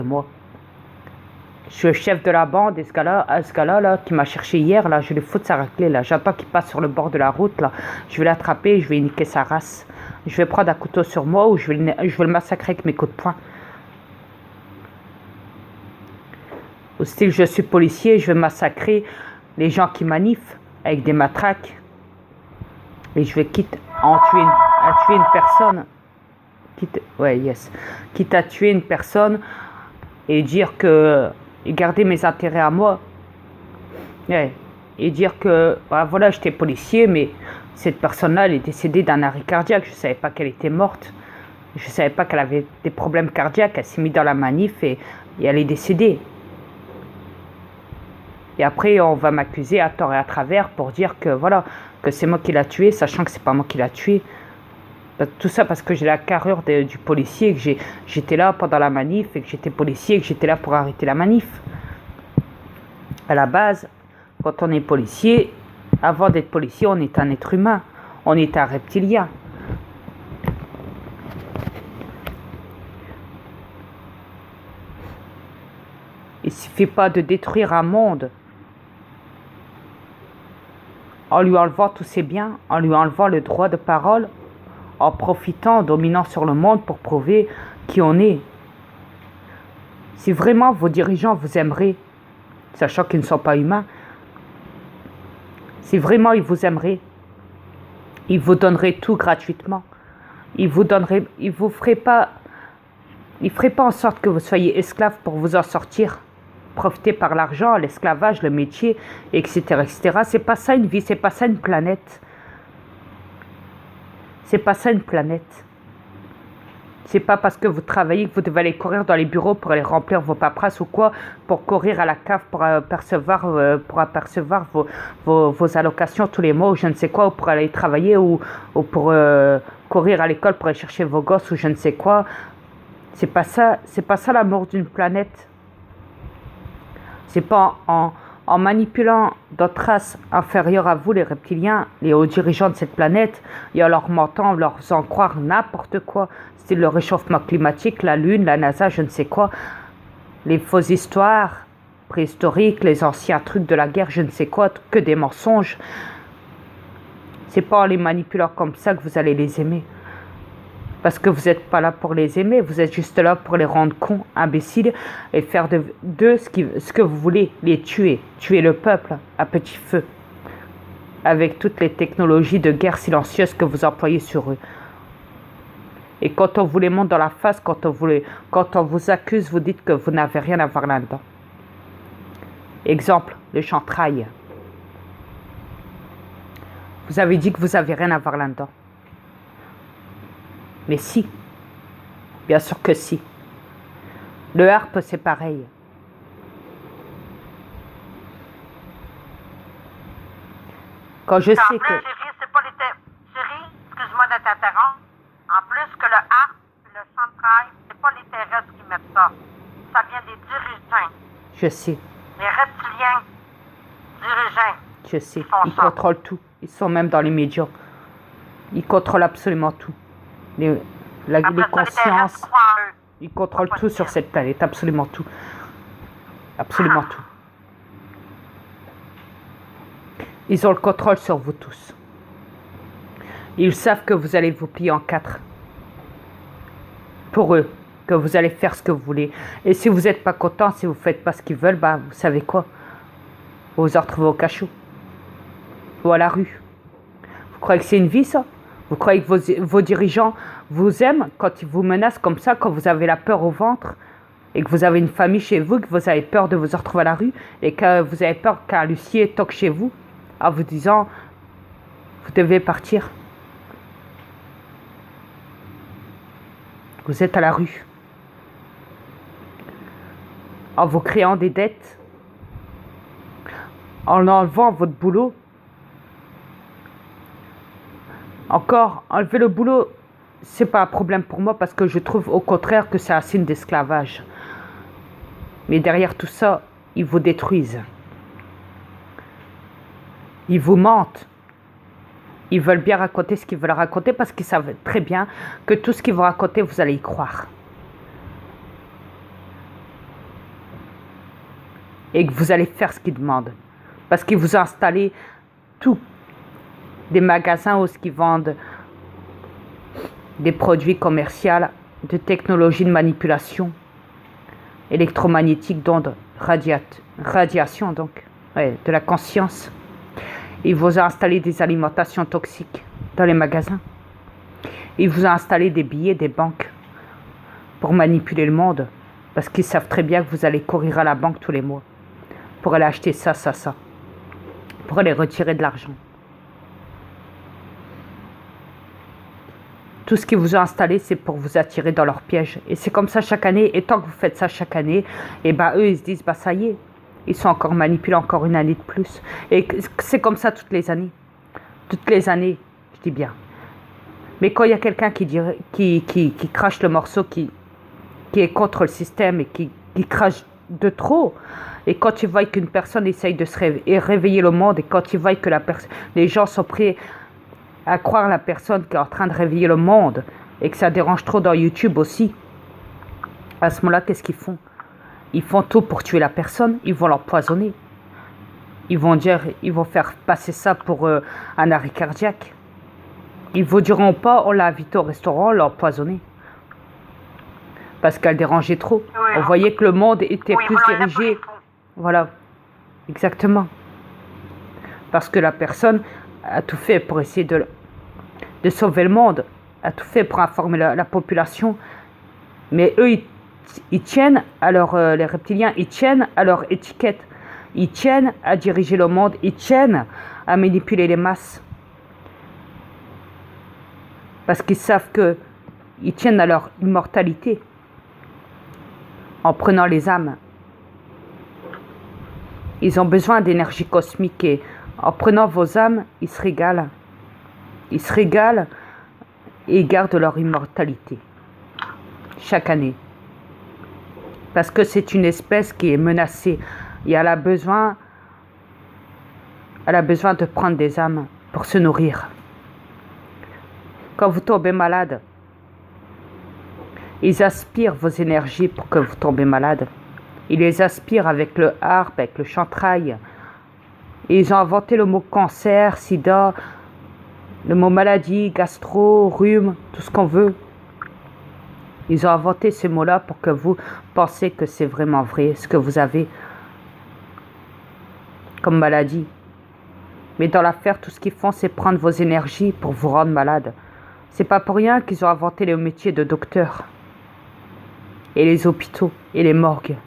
moi. Je suis le chef de la bande et ce gars-là là, qui m'a cherché hier, là, je vais lui foutre sa raclée, là. J'attends qu'il passe sur le bord de la route, là. Je vais l'attraper et je vais niquer sa race. Je vais prendre un couteau sur moi ou je vais le massacrer avec mes coups de poing. Au style, je suis policier, je vais massacrer les gens qui manifent avec des matraques. Et je vais quitte à tuer une personne. Quitte à tuer une personne et dire que et garder mes intérêts à moi. Ouais. Et dire que bah, voilà, j'étais policier, mais cette personne-là, elle est décédée d'un arrêt cardiaque. Je ne savais pas qu'elle était morte. Je ne savais pas qu'elle avait des problèmes cardiaques. Elle s'est mise dans la manif et elle est décédée. Et après, on va m'accuser à tort et à travers pour dire que voilà, que c'est moi qui l'a tué, sachant que c'est pas moi qui l'a tué. Tout ça parce que j'ai la carrure du policier, que j'étais là pendant la manif et que j'étais policier et que j'étais là pour arrêter la manif. À la base, quand on est policier, avant d'être policier, on est un être humain, on est un reptilien. Il ne suffit pas de détruire un monde en lui enlevant tous ses biens, en lui enlevant le droit de parole, en profitant, en dominant sur le monde pour prouver qui on est. Si vraiment vos dirigeants vous aimeraient, sachant qu'ils ne sont pas humains, si vraiment ils vous aimeraient, ils vous donneraient tout gratuitement. Ils feraient pas en sorte que vous soyez esclave pour vous en sortir. Profiter par l'argent, l'esclavage, le métier, etc., etc. C'est pas ça une vie, c'est pas ça une planète. C'est pas ça une planète. C'est pas parce que vous travaillez que vous devez aller courir dans les bureaux pour aller remplir vos paperasses ou quoi, pour courir à la cave pour apercevoir vos allocations tous les mois ou je ne sais quoi, ou pour aller travailler ou pour courir à l'école pour aller chercher vos gosses ou je ne sais quoi. C'est pas ça l'amour d'une planète. C'est pas en manipulant d'autres races inférieures à vous, les reptiliens, les hauts dirigeants de cette planète, et en leur mentant, en leur faisant croire n'importe quoi, c'est le réchauffement climatique, la Lune, la NASA, je ne sais quoi, les fausses histoires préhistoriques, les anciens trucs de la guerre, je ne sais quoi, que des mensonges. C'est pas en les manipulant comme ça que vous allez les aimer. Parce que vous n'êtes pas là pour les aimer, vous êtes juste là pour les rendre cons, imbéciles, et faire d'eux ce que vous voulez, les tuer le peuple à petit feu, avec toutes les technologies de guerre silencieuse que vous employez sur eux. Et quand on vous les montre dans la face, quand on vous accuse, vous dites que vous n'avez rien à voir là-dedans. Exemple, le chantrail. Vous avez dit que vous n'avez rien à voir là-dedans. Mais si, bien sûr que si. Le harpe, c'est pareil. Quand je sais que... Chérie, excuse-moi de t'interrompre. En plus que le harpe et le chantrail, c'est pas les terrestres qui mettent ça. Ça vient des dirigeants. Je sais. Les reptiliens dirigeants. Je sais. Ils contrôlent tout. Ils sont même dans les médias. Ils contrôlent absolument tout. Les consciences, ils contrôlent tout sur cette planète, absolument tout. Absolument tout. Ils ont le contrôle sur vous tous. Ils savent que vous allez vous plier en quatre. Pour eux, que vous allez faire ce que vous voulez. Et si vous n'êtes pas content, si vous ne faites pas ce qu'ils veulent, bah, vous savez quoi? Vous vous en retrouvez au cachot. Ou à la rue. Vous croyez que c'est une vie, ça? Vous croyez que vos dirigeants vous aiment quand ils vous menacent comme ça, quand vous avez la peur au ventre et que vous avez une famille chez vous, que vous avez peur de vous retrouver à la rue et que vous avez peur qu'un huissier toque chez vous en vous disant « vous devez partir ». Vous êtes à la rue. En vous créant des dettes, en enlevant votre boulot. Encore, enlever le boulot, c'est pas un problème pour moi parce que je trouve au contraire que c'est un signe d'esclavage. Mais derrière tout ça, ils vous détruisent. Ils vous mentent. Ils veulent bien raconter ce qu'ils veulent raconter parce qu'ils savent très bien que tout ce qu'ils vont raconter, vous allez y croire. et que vous allez faire ce qu'ils demandent. Parce qu'ils vous ont installé tous des magasins où ils vendent des produits commerciaux de technologie de manipulation électromagnétique d'ondes radiation, donc, ouais, de la conscience. Ils vous ont installé des alimentations toxiques dans les magasins. Ils vous ont installé des billets des banques pour manipuler le monde. Parce qu'ils savent très bien que vous allez courir à la banque tous les mois pour aller acheter ça, pour aller retirer de l'argent. Tout ce qu'ils vous ont installé, c'est pour vous attirer dans leur piège. Et c'est comme ça chaque année. Et tant que vous faites ça chaque année, et ben eux, ils se disent, bah ça y est, ils sont encore manipulés encore une année de plus. Et c'est comme ça toutes les années. Toutes les années, je dis bien. Mais quand il y a quelqu'un qui crache le morceau, qui est contre le système et qui crache de trop, et quand tu vois qu'une personne essaye de se réveiller le monde, et quand tu vois que les gens sont prêts à croire la personne qui est en train de réveiller le monde, et que ça dérange trop dans YouTube aussi, à ce moment-là, qu'est-ce qu'ils font? Ils font tout pour tuer la personne, ils vont l'empoisonner. Ils vont faire passer ça pour un arrêt cardiaque. Ils vous diront pas, on l'a invité au restaurant, on l'a empoisonné. Parce qu'elle dérangeait trop. Oui, on voyait que le monde était plus dirigé. Voilà, exactement. Parce que la personne a tout fait pour essayer de sauver le monde, a tout fait pour informer la population. Mais eux, ils tiennent à les reptiliens, ils tiennent à leur étiquette. Ils tiennent à diriger le monde, ils tiennent à manipuler les masses. Parce qu'ils savent qu'ils tiennent à leur immortalité en prenant les âmes. Ils ont besoin d'énergie cosmique et en prenant vos âmes, ils se régalent. Ils se régalent et ils gardent leur immortalité chaque année. Parce que c'est une espèce qui est menacée et elle a besoin de prendre des âmes pour se nourrir. Quand vous tombez malade, ils aspirent vos énergies pour que vous tombez malade. Ils les aspirent avec le harpe, avec le chantrail. Et ils ont inventé le mot cancer, sida, le mot maladie, gastro, rhume, tout ce qu'on veut. Ils ont inventé ces mots-là pour que vous pensiez que c'est vraiment vrai, ce que vous avez comme maladie. Mais dans l'affaire, tout ce qu'ils font, c'est prendre vos énergies pour vous rendre malade. C'est pas pour rien qu'ils ont inventé le métier de docteur. Et les hôpitaux, et les morgues,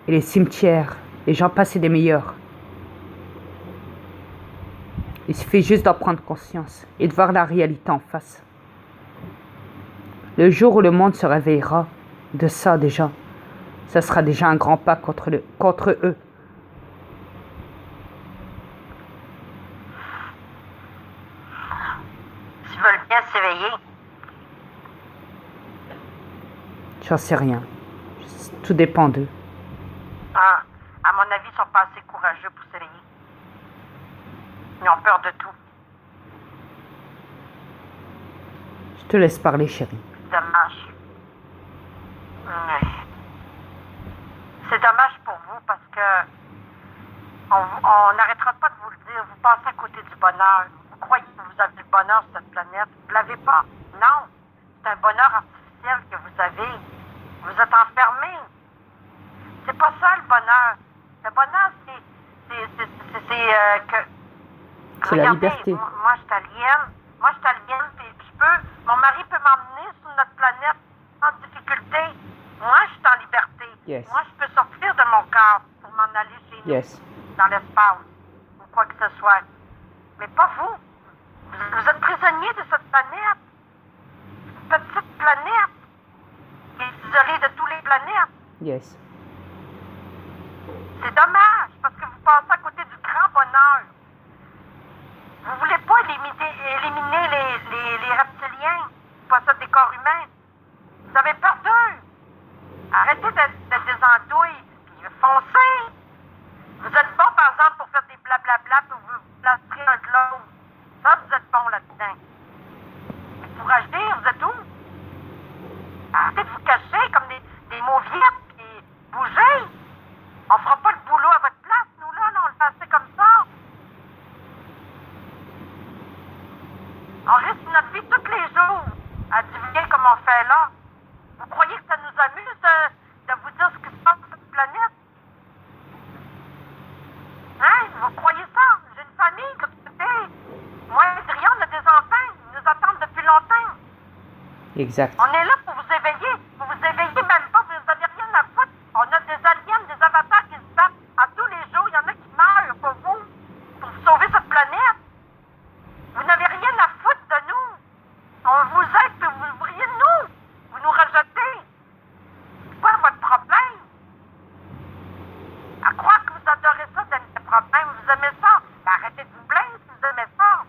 et les cimetières, et j'en passe et des meilleurs. Il suffit juste d'en prendre conscience et de voir la réalité en face. Le jour où le monde se réveillera de ça déjà, ça sera déjà un grand pas contre eux. S'ils veulent bien s'éveiller. J'en sais rien. Tout dépend d'eux. Ah, à mon avis, ils sont pas assez courageux pour s'éveiller. Ils ont peur de tout. Je te laisse parler, chérie. Dommage. Oui. C'est dommage pour vous parce que on n'arrêtera pas de vous le dire. Vous passez à côté du bonheur. Vous croyez que vous avez le bonheur sur cette planète. Vous ne l'avez pas. Non. C'est un bonheur artificiel que vous avez. Vous êtes enfermés. C'est pas ça le bonheur. Le bonheur, c'est que... C'est la liberté. Moi, je suis alien, puis je peux... Mon mari peut m'emmener sur notre planète sans difficulté. Moi, je suis en liberté. Yes. Moi, je peux sortir de mon corps pour m'en aller chez nous, Yes. dans l'espace, ou quoi que ce soit. Mais pas vous. Vous êtes prisonnier de cette planète. Cette petite planète qui est isolée de toutes les planètes. Yes. C'est dommage, parce que vous passez à côté du grand bonheur. Vous voulez pas éliminer les reptiliens qui possèdent des corps humains. Vous avez peur d'eux. Arrêtez d'être des andouilles, puis foncez. Vous êtes bon, par exemple, pour faire des blablabla, puis vous placerez un de l'autre. Ça, vous êtes bon là-dedans. Encouragez, vous êtes où? Arrêtez de vous cacher comme des mauviettes, puis bougez. On fera pas le boulot à votre Exact. On est là pour vous éveiller. Vous vous éveillez même pas, vous n'avez rien à foutre. On a des aliens, des avatars qui se battent. À tous les jours, il y en a qui meurent pour vous, pour sauver cette planète. Vous n'avez rien à foutre de nous. On vous aide, puis vous riez de nous. Vous nous rejetez. C'est quoi votre problème? À croire que vous adorez ça, d'aimer les problèmes, vous aimez ça. Ben, arrêtez de vous plaindre si vous aimez ça.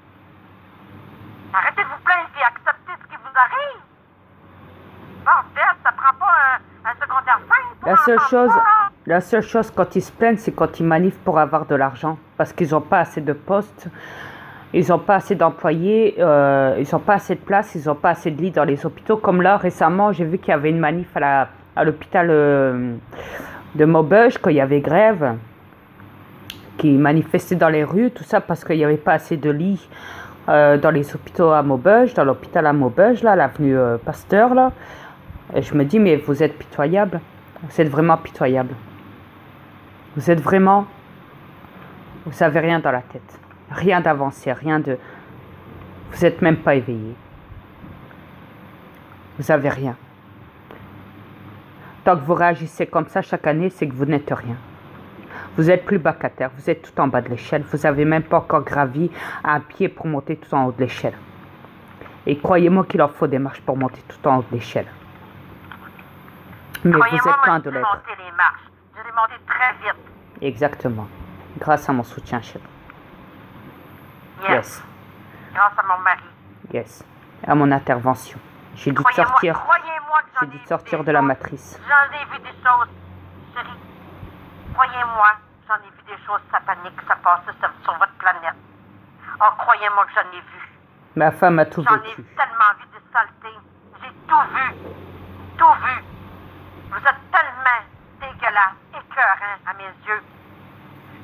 Arrêtez de vous plaindre et acceptez ce qui vous arrive. Bon, ça prend pas un secondaire 5 pour La seule chose quand ils se plaignent, c'est quand ils manifestent pour avoir de l'argent. Parce qu'ils n'ont pas assez de postes, ils n'ont pas assez d'employés, ils n'ont pas assez de place, ils n'ont pas assez de lits dans les hôpitaux. Comme là, récemment, j'ai vu qu'il y avait une manif à l'hôpital de Maubeuge, quand il y avait grève, qui manifestaient dans les rues, tout ça parce qu'il n'y avait pas assez de lits dans les hôpitaux à Maubeuge, dans l'hôpital à Maubeuge, là, l'avenue Pasteur, là. Et je me dis, mais vous êtes pitoyable. Vous êtes vraiment pitoyable. Vous êtes vraiment... Vous n'avez rien dans la tête. Rien d'avancé, rien de... Vous n'êtes même pas éveillé. Vous n'avez rien. Tant que vous réagissez comme ça chaque année, c'est que vous n'êtes rien. Vous êtes plus bas qu'à terre. Vous êtes tout en bas de l'échelle. Vous n'avez même pas encore gravi un pied pour monter tout en haut de l'échelle. Et croyez-moi qu'il en faut des marches pour monter tout en haut de l'échelle. Mais vous êtes loin de l'être. Monter les marches. Je les monter très vite. Exactement. Grâce à mon soutien, chef. Yes. Grâce à mon mari. Yes. À mon intervention. J'ai dû sortir. J'ai dû sortir de la matrice. J'en ai vu des choses, chérie. Croyez-moi, j'en ai vu des choses sataniques se passer sur votre planète. Oh, croyez-moi que j'en ai vu. Ma femme a tout J'en ai vécu. tellement vu des saletés. J'ai tout vu. Tout vu. Vous êtes tellement dégueulasse, écœurant à mes yeux.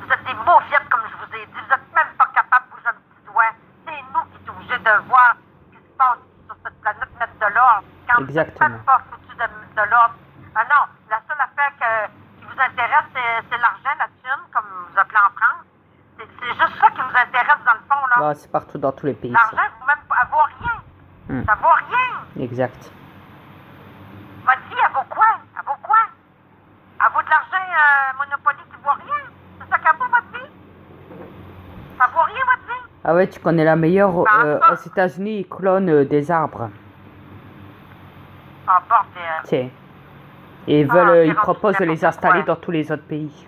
Vous êtes des mauviettes, comme je vous ai dit. Vous n'êtes même pas capable de bouger un petit doigt. C'est nous qui sommes obligés de voir ce qui se passe sur cette planète, mettre de l'ordre. Quand Exactement. vous n'êtes même pas foutu de l'ordre. Ah non, la seule affaire qui vous intéresse, c'est l'argent, la thune, comme vous appelez en France. C'est juste ça qui vous intéresse dans le fond, là. Ah, c'est partout dans tous les pays. L'argent, vous même, elle vaut rien. Ça vaut rien. Exact. Votre vie, elle vaut quoi? Elle vaut quoi? Elle vaut de l'argent Monopoly qui vaut rien? C'est ça qu'elle vaut, votre vie? Ça vaut rien, votre vie? Ah ouais, tu connais la meilleure aux États-Unis, ils clonent des arbres. Ah, bordel. Tiens. Et ils proposent de les installer dans tous les autres pays.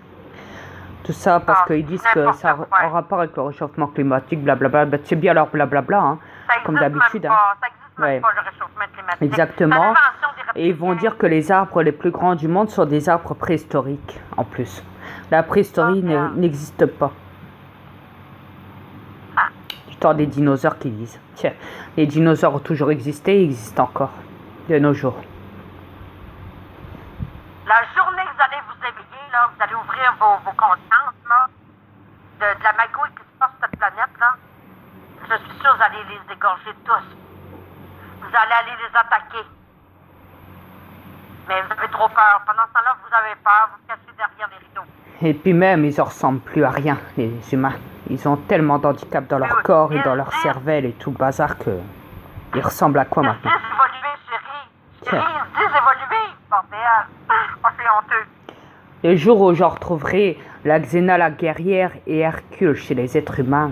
Tout ça parce qu'ils disent que ça a un rapport avec le réchauffement climatique, blablabla. Ben, c'est bien leur blablabla, hein, comme d'habitude. Hein. Ça existe même pas, le réchauffement climatique. Exactement. Et ils vont dire que les arbres les plus grands du monde sont des arbres préhistoriques, en plus. La préhistorie n'existe pas. Du temps des dinosaures qui disent. Tiens, les dinosaures ont toujours existé et existent encore, de nos jours. La journée que vous allez vous éveiller, là, vous allez ouvrir vos consciences, là, de la magouille qui se passe sur cette planète, là, je suis sûre que vous allez les égorger tous. Vous allez aller les attaquer. Mais vous avez trop peur. Pendant ce temps-là, vous avez peur, vous cachez derrière les rideaux. Et puis même, ils ne ressemblent plus à rien, les humains. Ils ont tellement d'handicap dans leur corps et dans leur cervelle et tout le bazar que... Ils ressemblent à quoi maintenant? Ils disent évoluer, chérie. Chérie, ils disent évoluer. Bordel. Oh, c'est honteux. Le jour où je retrouverai la Xena la guerrière et Hercule chez les êtres humains,